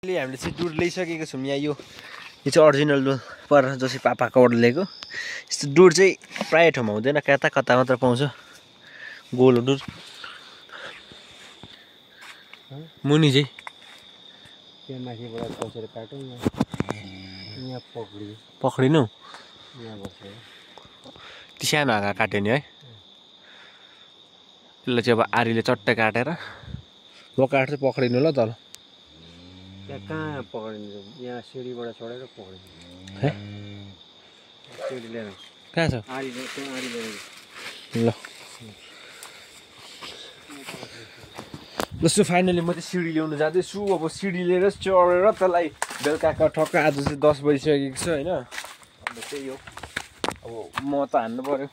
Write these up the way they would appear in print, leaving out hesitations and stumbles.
हामीले चाहिँ डुर ल्याइसकेको छौँ। यहाँ यो चाहिँ अरिजिनल डुर पर जसै पापाकोबाट ल्याएको। यस्तो डुर चाहिँ प्रायः ठाउँमा हुँदैन, कता कता मात्र पाउँछ गोलो डुर। मुनि चाहिँ त्यहाँ माथिबाट कसेर काटौँ यहाँ पक्रिनु यहाँ बस्छ त्यो सानो हाँगा काट्यो नि है। त्यसलाई चाहिँ अब आरीले चट्टै काटेर म काट्छु, पक्रिनु ल तल। त्यहाँ कहाँ पक्रिन्छ? यहाँ सिँढीबाट चढेर पक्रिन्छ। है सिँढी लिएर कहाँ छ? आरी त्यहाँ आरी लिएर ल जस्तो फाइनली म चाहिँ सिडी ल्याउनु जाँदैछु। अब सिडी लिएर चढेर त्यसलाई बेलुकाको ठक्क आज चाहिँ 10 बजिसकेको छ होइन। अन्त त्यही हो, अब म त हान्नु पऱ्यो।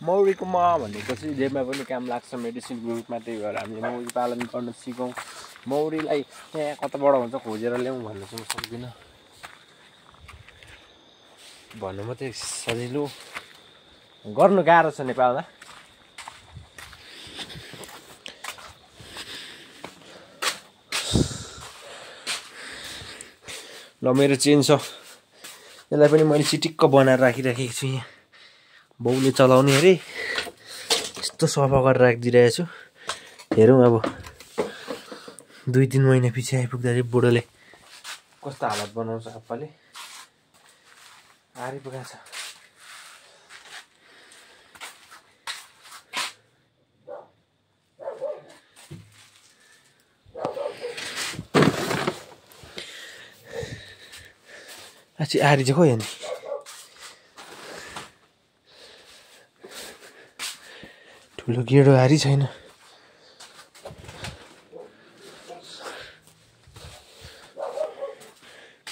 मौरीको मह भनेको चाहिँ जेमा पनि काम लाग्छ मेडिसिनको रूपमा। त्यही भएर हामीले मौरी पालन गर्न सिकौँ। मौरीलाई त्यहाँ कताबाट हुन्छ खोजेर ल्याउँ भन्नु चाहिँ म सक्दिनँ। भन्नु मात्रै सजिलो, गर्नु गाह्रो छ नेपालमा। ल मेरो चेन छ, यसलाई पनि मैले चिटिक्क बनाएर राखिराखेको छु। यहाँ बाउले चलाउने अरे, यस्तो सफा गरेर राखिदिइरहेको छु। हेरौँ अब 2-3 महिना पछि आइपुग्दा चाहिँ बुढोले कस्तो हालत बनाउँछ। आप्पाले आरी पुगेको छ। आछि आरी चाहिँ खोइ नि ठुलो गेडो आरी छैन।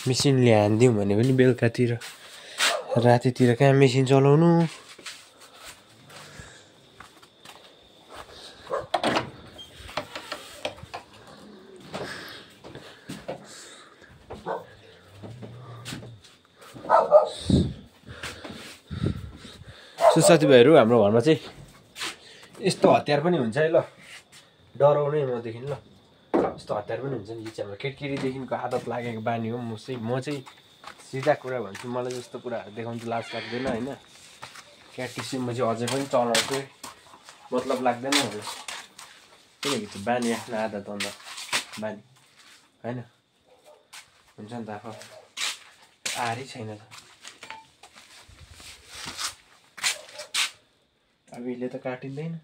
मेसिनले हानिदिउँ भने पनि बेलुकातिर रातितिर कहाँ मेसिन चलाउनु। सो साथीभाइहरू, हाम्रो घरमा चाहिँ यस्तो हतियार पनि हुन्छ है। ल डराउनै मदेखि ल यस्तो हतियार पनि हुन्छ नि। हाम्रो केटकेटीदेखिको आदत लागेको बानी हो। म चाहिँ सिधा कुरा भन्छु, मलाई जस्तो कुराहरू देखाउनु चाहिँ लाज लाग्दैन होइन। क्याटिसिममा चाहिँ अझै पनि चलाउँछु, मतलब लाग्दैन होला। किनकि चाहिँ बानी आफ्नो आदत अन्त बानी होइन हुन्छ नि त। आफू आरी छैन त अब यसले त काटिँदैन।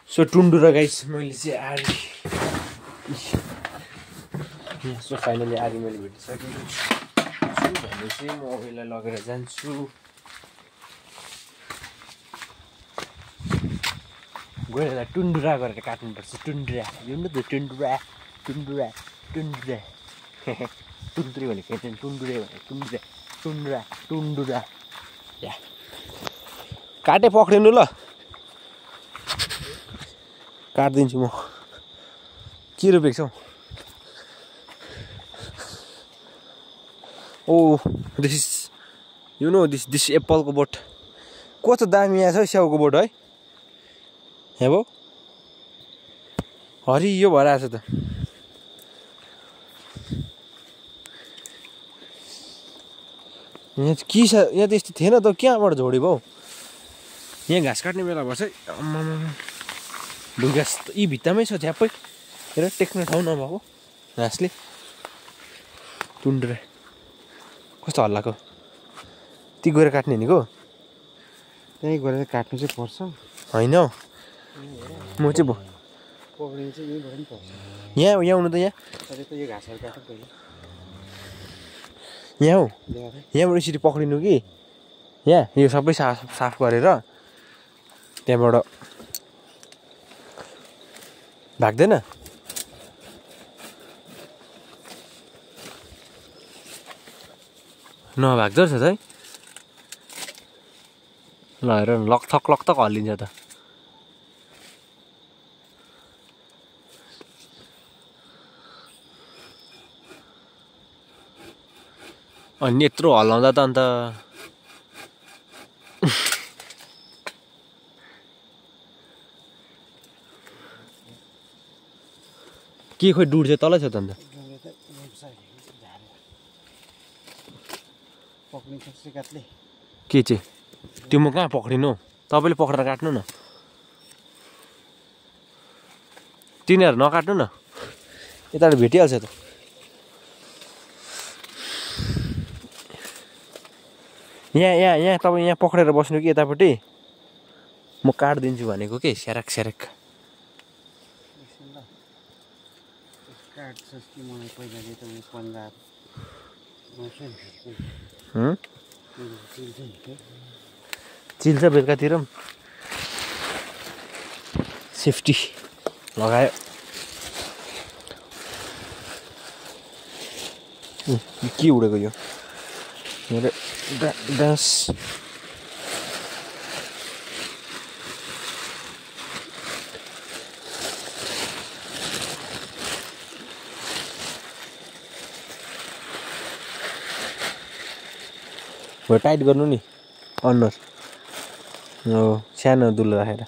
सो टुन्डुरा गाइस, मैले चाहिँ आरी सो फाइनली आरी मैले भेटिसकेको छु भने चाहिँ म यसलाई लगेर जान्छु। गएर यसलाई टुन्डुरा गरेर काट्नुपर्छ। टुन्डुरा यो न त टुन्डुरा टुन्डुरा टुन्डुरा टुन्द्री भनेको चाहिँ टुन्डुरे भनेको टुन्डुरा टुन्डुरा टुन्डुरा। या काटे पक्रिनु ल, काटिदिन्छु म। के रोपेको छौ? Oh this is you know this एप्पलको बोट कस्तो दामी आएछ हौ। स्याउको बोट है यहाँ भाउ हरियो भएर आएछ त। यहाँ के छ? यहाँ त यस्तो थिएन त, कहाँबाट झोड्यो भाउ? यहाँ घाँस काट्ने बेला भएछ है। घाँस यी भित्तामै छ झ्याप्पै। हेर टेक्ने ठाउँ नभएको घाँसले। टुन्डुरा कस्तो हल्लाको। ती गएर काट्ने नि को? त्यहीँ गएर काट्नु चाहिँ पर्छ होइन हौ। म चाहिँ पक्रिनु चाहिँ यहीँबाट पनि पर्छ। यहाँ आउनु त। यहाँ त यो घाँसहरू काट्नु पऱ्यो। यहाँ हौ, यहाँबाट यसरी पक्रिनु कि यहाँ यो सबै साफ गरेर त्यहाँबाट भाग्दैन। नभाग्दो रहेछ त है। ल हेर लकथक हल्लिन्छ त। अनि यत्रो हल्लाउँदा त अन्त के खोइ डुड चाहिँ तलै छ त अन्त के चाहिँ त्यो म कहाँ पक्रिनु तपाईँले पक्रेर काट्नु न तिनीहरू नकाट्नु न यताबाट भेटिहाल्छ त यहाँ तपाईँ यहाँ पक्रेर बस्नु कि यतापट्टि म काटिदिन्छु भनेको के स्यारेक स्यारेक चिल्छ बेलुकातिर पनि सेफ्टी लगायो के उडेको यो मेरो डान्स हो टाइट गर्नु नि अनुहार हो सानो दुलो राखेर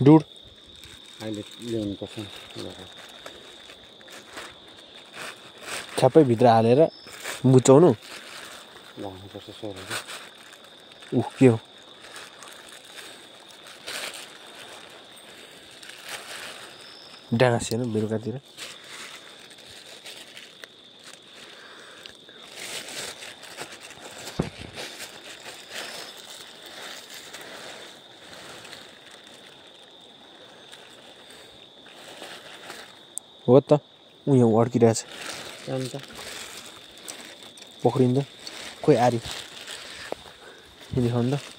डुड अहिले ल्याउनुपर्छ छ्याप्पै भित्र हालेर बुचाउनु लानुपर्छ सोरेर के हो डाँस हेर्नु बेलुकातिर हो त ऊ यहाँ अड्किरहेछ अन्त पक्रिँदा खोइ आरी देखाउनु त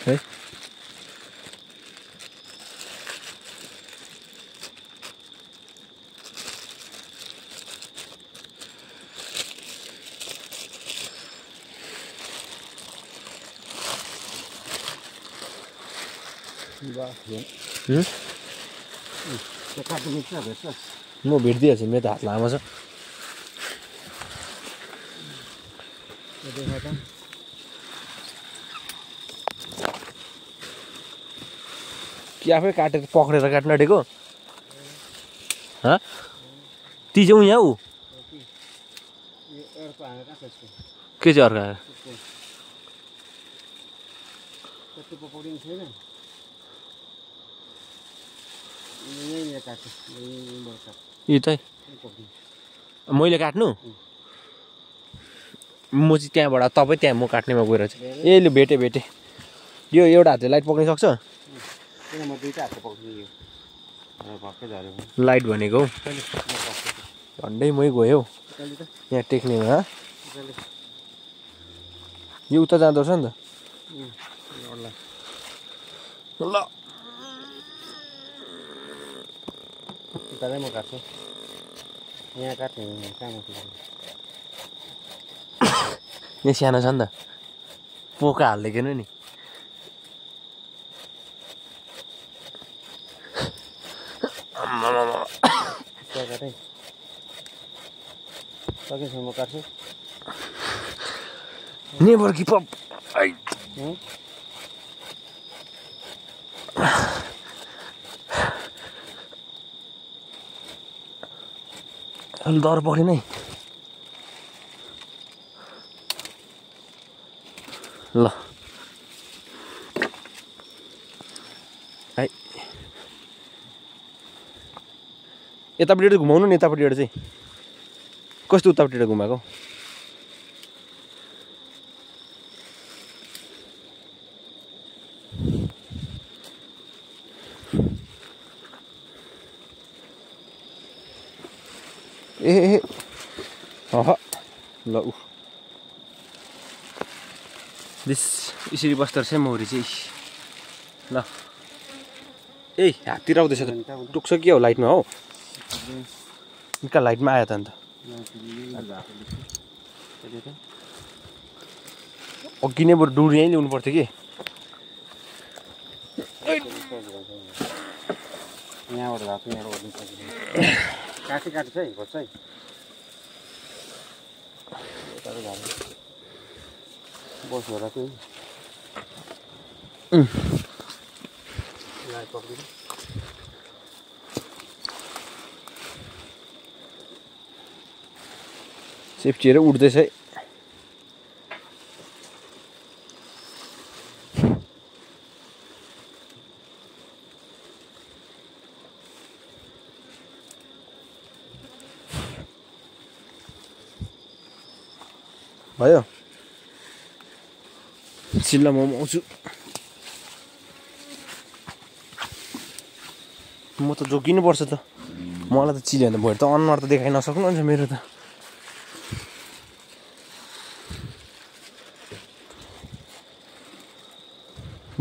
है म भेटिदिइहाल्छु मेरो त हात लामो छ कि आफै काटेर पक्रेर काट्न आँटेको ती चाहिँ यहाँ ऊ के चाहिँ अर्को आयो यी त मैले काट्नु म चाहिँ त्यहाँबाट तपाईँ त्यहाँ म काट्नेमा गएर चाहिँ ए लु भेटेँ यो एउटा हातले लाइट पक्रिन सक्छ लाइट भनेको झन्डै मै गयो यहाँ टेक्नेमा यो उता जाँदो रहेछ नि त ल म काट्छु यहाँ काट्ने यहाँ सानो छ नि त पोका हालिदिएको नि सकेसम्म काट्छु नेभर गिभ अप डर परेन है ल है यतापट्टि घुमाउनु नि यतापट्टिबाट चाहिँ कस्तो उतापट्टिबाट घुमाएको ए ल उ दिस यसरी बस्दो रहेछ मौरी चाहिँ ल ए हाततिर आउँदैछ त टुक्छ के हो लाइटमा हो निका लाइटमा आयो त अन्त अघि नै बरु डुरी यहीँ ल्याउनु पर्थ्यो कि यहाँबाट भएको यहाँबाट गर्नु काटी काट्छ है खोज्छ है बस होला त्यो लाइट पक्रिनु सेफ्टीहरू उड्दैछ है भयो चिल्ला मोमो आउँछु म त जोगिनुपर्छ त मलाई त चिल्यो भने त भोलि त अनुहार त देखाइ नसक्नु हुन्छ मेरो त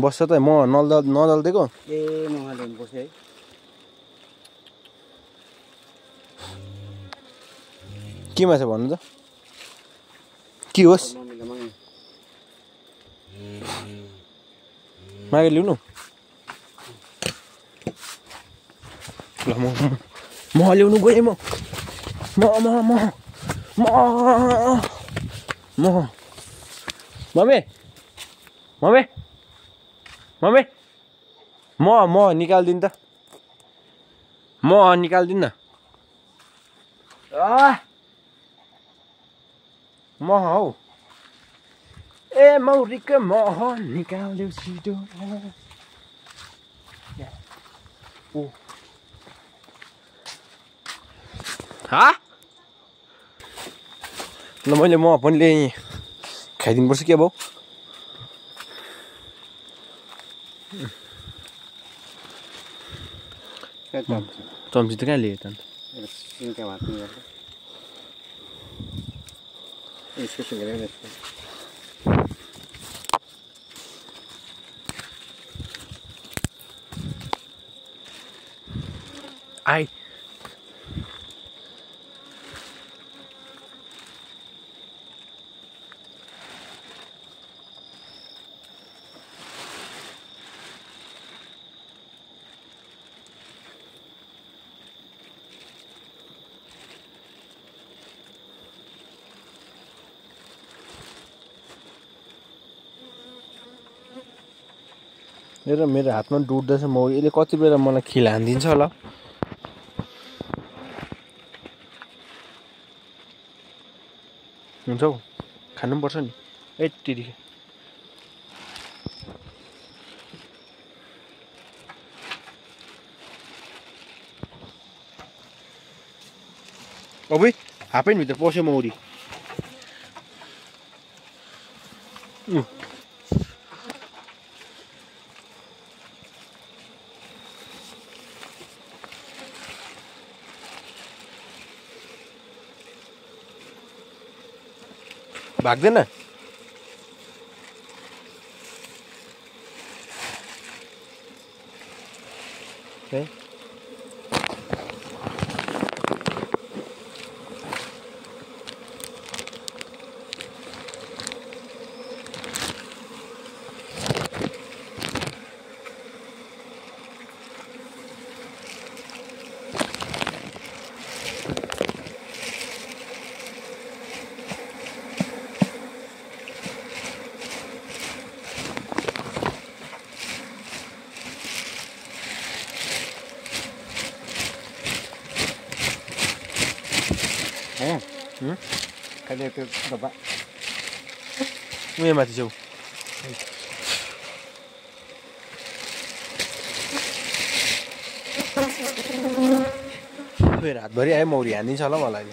बस्छ त म नदल्दिएको ए ममा ल्याउनुपर्छ है केमा छ भन्नु त के होस् मम्मीलाई माग्नु मागेर ल्याउनु ल म ल्याउनु गएँ म मम्मी मम्मी मम्मी म निकालिदिनु त म निकालिदिनु न म हौ ए मौरीको मह निकाल्देऊ छिटो हा ल मैले म पनि ल्याएँ खाइदिनुपर्छ के भाउ चम्ची त कहाँ लिएँ त अन्त सिन्का भात पनि गर्छ यसको सुँगेर यसको आई मेरो हातमा डुट्दैछ मौरी यसले कति बेला मलाई खिल हानिदिन्छ होला हुन्छ हौ खानु पनि पर्छ नि यति अबुई हाफेन भित्र पस्यो मौरी भाग्दैन कहिले त्यो डब्बा उयो माथि छेउ फेरि हातभरि आयो मौरी हानिदिन्छ होला मलाई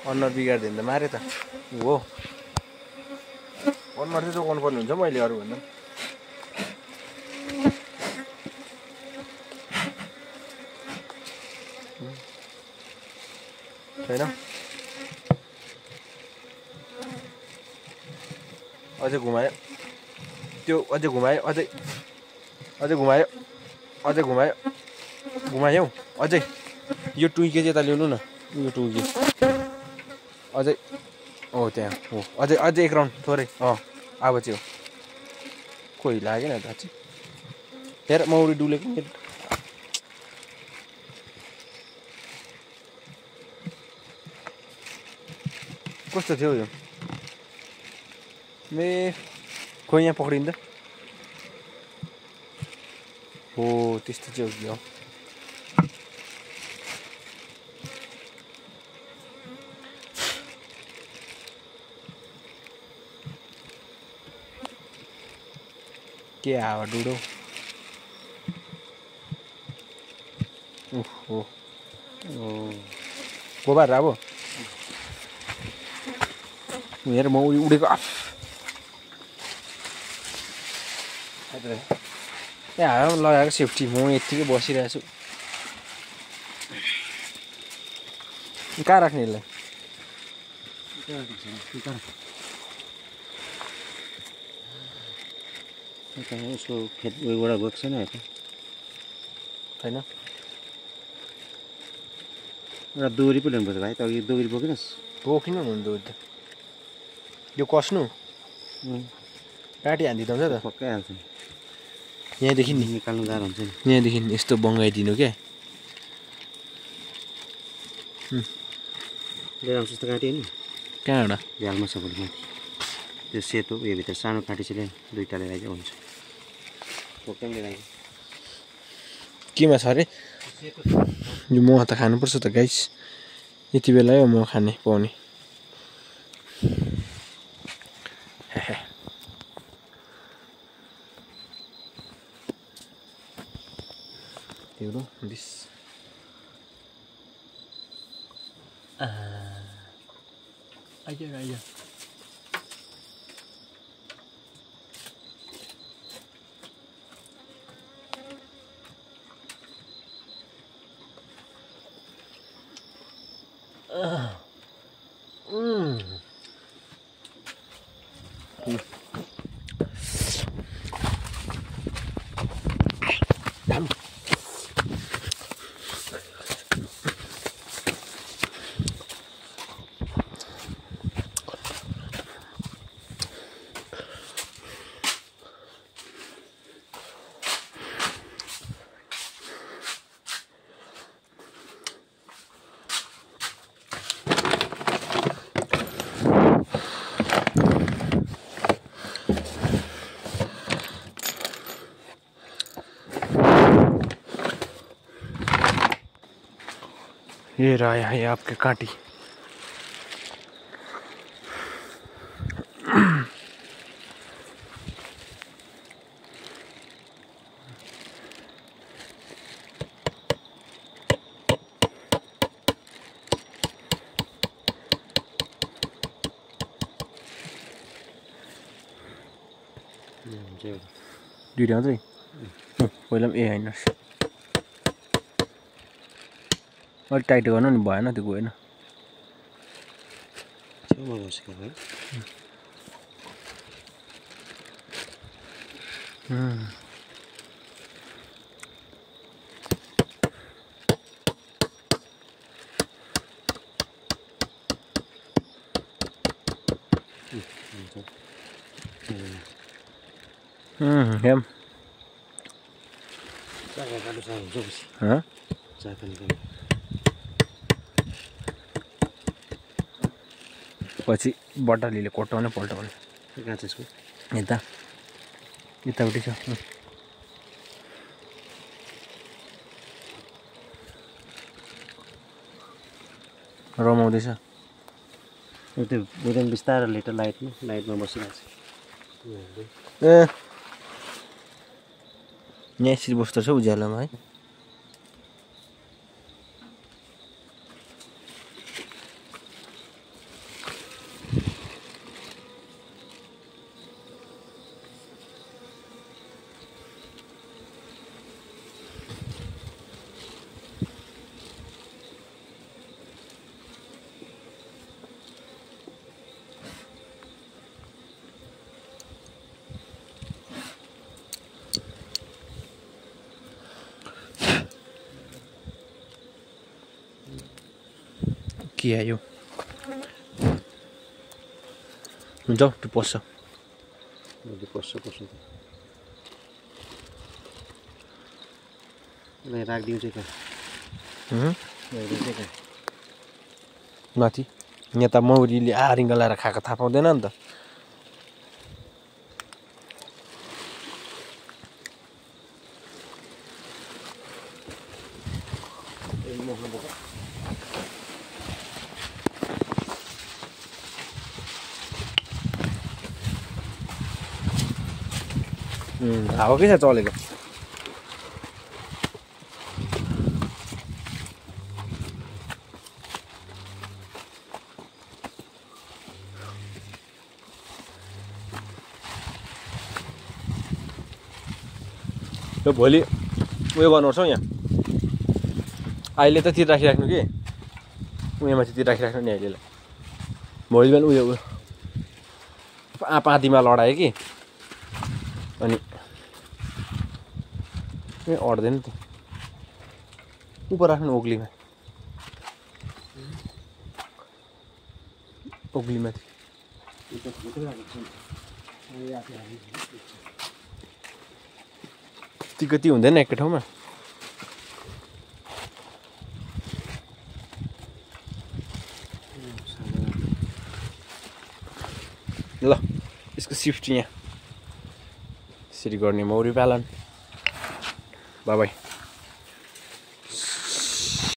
अनुहार बिगारिदियो भने त मारे त हो अनुहार चाहिँ जोगाउनु पर्ने हुन्छ मैले अरू भन्दा छैन अझै घुमायो त्यो अझै घुमायो अझै घुमायो घुमायो अझै यो टुइके चाहिँ यता ल्याउनु न यो टुइके अझै हो त्यहाँ हो अझै एक राउन्ड थोरै अब चाहिँ हो कोही लागेन त चाहिँ हेर मौरी डुलेको मेरो कस्तो थियो यो खोइ यहाँ पक्रिँदा हो त्यस्तो चाहिँ हो कि हो के हावा डुडो ओहो कोबार अब हेर मौरी उडेको त्यहाँ हावामा लगाएको सेफ्टी म यत्तिकै बसिरहेको छु कहाँ राख्ने यसलाई उसको खेत उयोबाट गएको छैन छैन एउटा दोरी पो ल्याउनुपर्छ भाइ त अघि दोरी बोकिनस् बोकिनु हुनु त यो कस्नु काटी हानिदिँदा हुन्छ त पक्कै हाल्छ यहाँदेखि नि निकाल्नु गाह्रो हुन्छ नि यहाँदेखि यस्तो बङ्गाइदिनु क्या लिएर आउँछ जस्तो काट्यो नि कहाँबाट झ्यालमा सबैले माथि त्यो सेतो उयो भित्र सानो काटी चाहिँ ल्यायो दुईवटा लिएर आइज हुन्छ पक्कै लिएर आइज केमा छ अरे यो मह त खानुपर्छ त गाइस यति बेला हो मह खाने पाउने त्यो दिस आइज ये रहा है आपके कांटी दुईटा मात्रै पहिला पनि ए होइन अलिक टाइट गर्नु नि भएन त्यो गएन छेउमा बसेको है हेम चाका काट्नु साह्रो हुन्छ पछि चाका निकाल्नु पछि बट्टालीले कोट्टाउने पल्टाउने कहाँ छ यसको यताउति छ रमाउँदैछ त्यो बुझ्दैन बिस्तारो लिटर लाइटमा बसिरहेको छ ए यहाँ यसरी बस्दो छ उज्यालोमा है माथि आयो हुन्छ त्यो पस्छ पस्छ राखिदिउँ चाहिँ कहाँ माथि यहाँ त मौरीले आरिङ्ग लाएर खाएको थाहा पाउँदैन नि त हावा के छ चलेको यो भोलि उयो गर्नुपर्छ हौ यहाँ अहिले त तिर राखिराख्नु कि उयो माथि तिर राखिराख्नु नि अहिलेलाई भोलि बिहान उयो पाँतीमा लडायो कि अनि ए अट्दैन त उप राख्नु ओग्लीमा ओग्लीमाथि ती कति हुँदैन एकै ठाउँमा ल यसको सिफ्ट यहाँ यसरी गर्ने मौरी पालन बाई